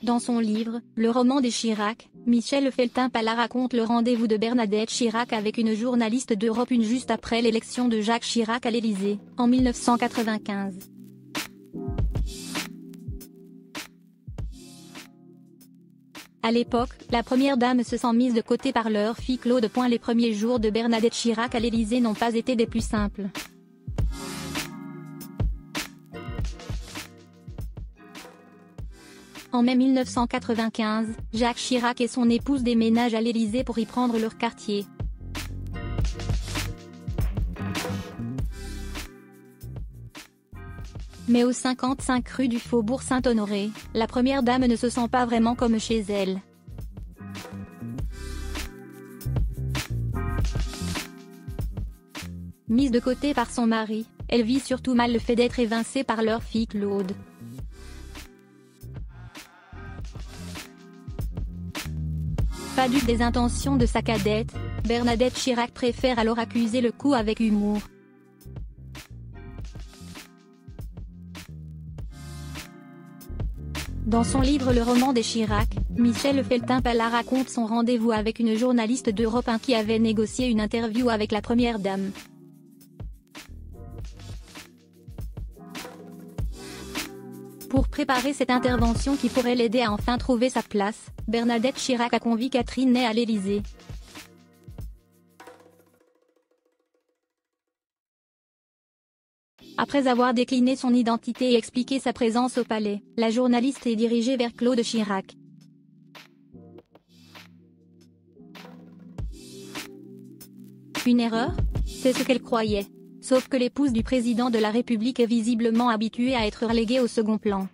Dans son livre, Le roman des Chirac, Michel Feltin-Pallat raconte le rendez-vous de Bernadette Chirac avec une journaliste d'Europe 1 juste après l'élection de Jacques Chirac à l'Élysée, en 1995. À l'époque, la première dame se sent mise de côté par leur fille Claude. Les premiers jours de Bernadette Chirac à l'Élysée n'ont pas été des plus simples. En mai 1995, Jacques Chirac et son épouse déménagent à l'Élysée pour y prendre leur quartier. Mais au 55 rue du Faubourg Saint-Honoré, la première dame ne se sent pas vraiment comme chez elle. Mise de côté par son mari, elle vit surtout mal le fait d'être évincée par leur fille Claude. Pas dupe des intentions de sa cadette, Bernadette Chirac préfère alors accuser le coup avec humour. Dans son livre Le roman des Chirac, Michel Feltin-Pallat raconte son rendez-vous avec une journaliste d'Europe 1 qui avait négocié une interview avec la première dame. Pour préparer cette intervention qui pourrait l'aider à enfin trouver sa place, Bernadette Chirac a convié Catherine Ney à l'Élysée. Après avoir décliné son identité et expliqué sa présence au palais, la journaliste est dirigée vers Claude Chirac. Une erreur? C'est ce qu'elle croyait. Sauf que l'épouse du président de la République est visiblement habituée à être reléguée au second plan.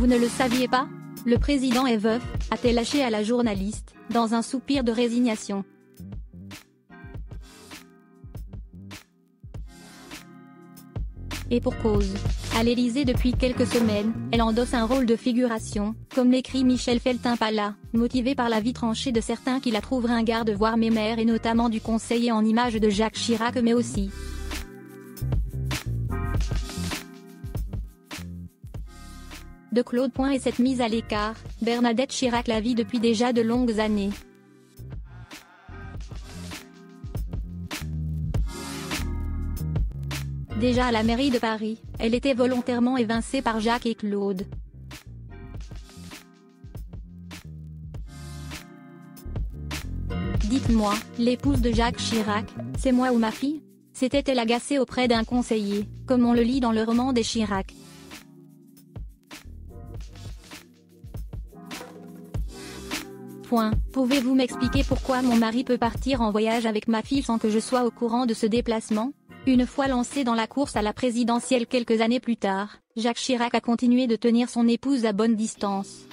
Vous ne le saviez pas? Le président est veuf, a-t-elle lâché à la journaliste, dans un soupir de résignation. Et pour cause. À l'Élysée depuis quelques semaines, elle endosse un rôle de figuration, comme l'écrit Michel Feltin-Pallat, motivé par la vie tranchée de certains qui la trouvent ringarde voire mémère et notamment du conseiller en images de Jacques Chirac mais aussi de Claude. Et cette mise à l'écart, Bernadette Chirac la vit depuis déjà de longues années. Déjà à la mairie de Paris, elle était volontairement évincée par Jacques et Claude. Dites-moi, l'épouse de Jacques Chirac, c'est moi ou ma fille? S'était-elle agacée auprès d'un conseiller, comme on le lit dans le roman des Chirac. Pouvez-vous m'expliquer pourquoi mon mari peut partir en voyage avec ma fille sans que je sois au courant de ce déplacement? Une fois lancé dans la course à la présidentielle quelques années plus tard, Jacques Chirac a continué de tenir son épouse à bonne distance.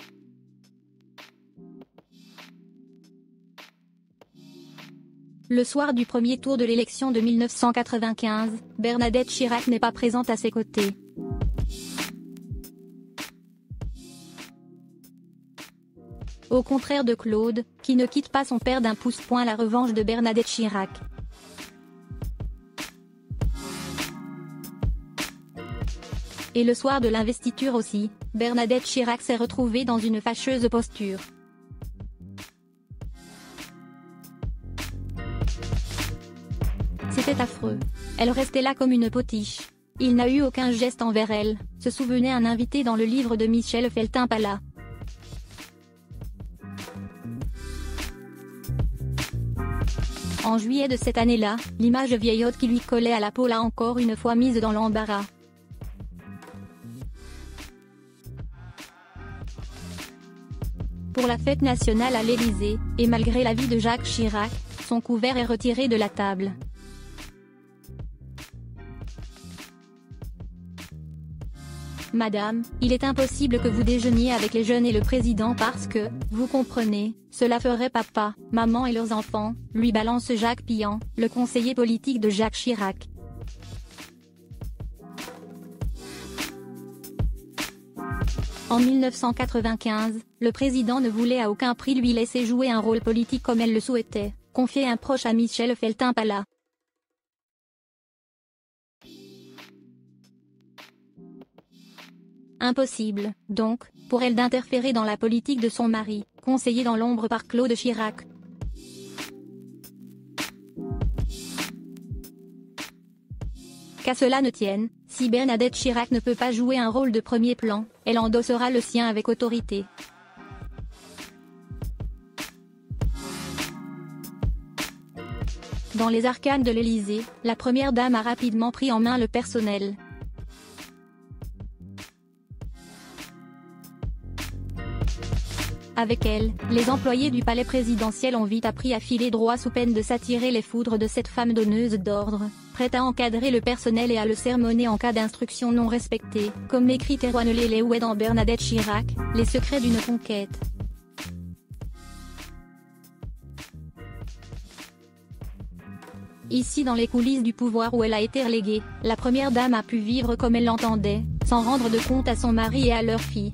Le soir du premier tour de l'élection de 1995, Bernadette Chirac n'est pas présente à ses côtés. Au contraire de Claude, qui ne quitte pas son père d'un pouce. La revanche de Bernadette Chirac. Et le soir de l'investiture aussi, Bernadette Chirac s'est retrouvée dans une fâcheuse posture. C'était affreux. Elle restait là comme une potiche. Il n'a eu aucun geste envers elle, se souvenait un invité dans le livre de Michel Feltin-Pallat. En juillet de cette année-là, l'image vieillotte qui lui collait à la peau l'a encore une fois mise dans l'embarras. Pour la fête nationale à l'Élysée, et malgré l'avis de Jacques Chirac, son couvert est retiré de la table. Madame, il est impossible que vous déjeuniez avec les jeunes et le président parce que, vous comprenez, cela ferait papa, maman et leurs enfants, lui balance Jacques Pillan, le conseiller politique de Jacques Chirac. En 1995, le président ne voulait à aucun prix lui laisser jouer un rôle politique comme elle le souhaitait, confiait un proche à Michel Feltin-Pallat. Impossible, donc, pour elle d'interférer dans la politique de son mari, conseillé dans l'ombre par Claude Chirac. Qu'à cela ne tienne, si Bernadette Chirac ne peut pas jouer un rôle de premier plan, elle endossera le sien avec autorité. Dans les arcanes de l'Élysée, la première dame a rapidement pris en main le personnel. Avec elle, les employés du palais présidentiel ont vite appris à filer droit sous peine de s'attirer les foudres de cette femme donneuse d'ordre, prête à encadrer le personnel et à le sermonner en cas d'instructions non respectées, comme l'écrit Erwan Lelewet dans Bernadette Chirac, les secrets d'une conquête. Ici dans les coulisses du pouvoir où elle a été reléguée, la première dame a pu vivre comme elle l'entendait, sans rendre de compte à son mari et à leur fille.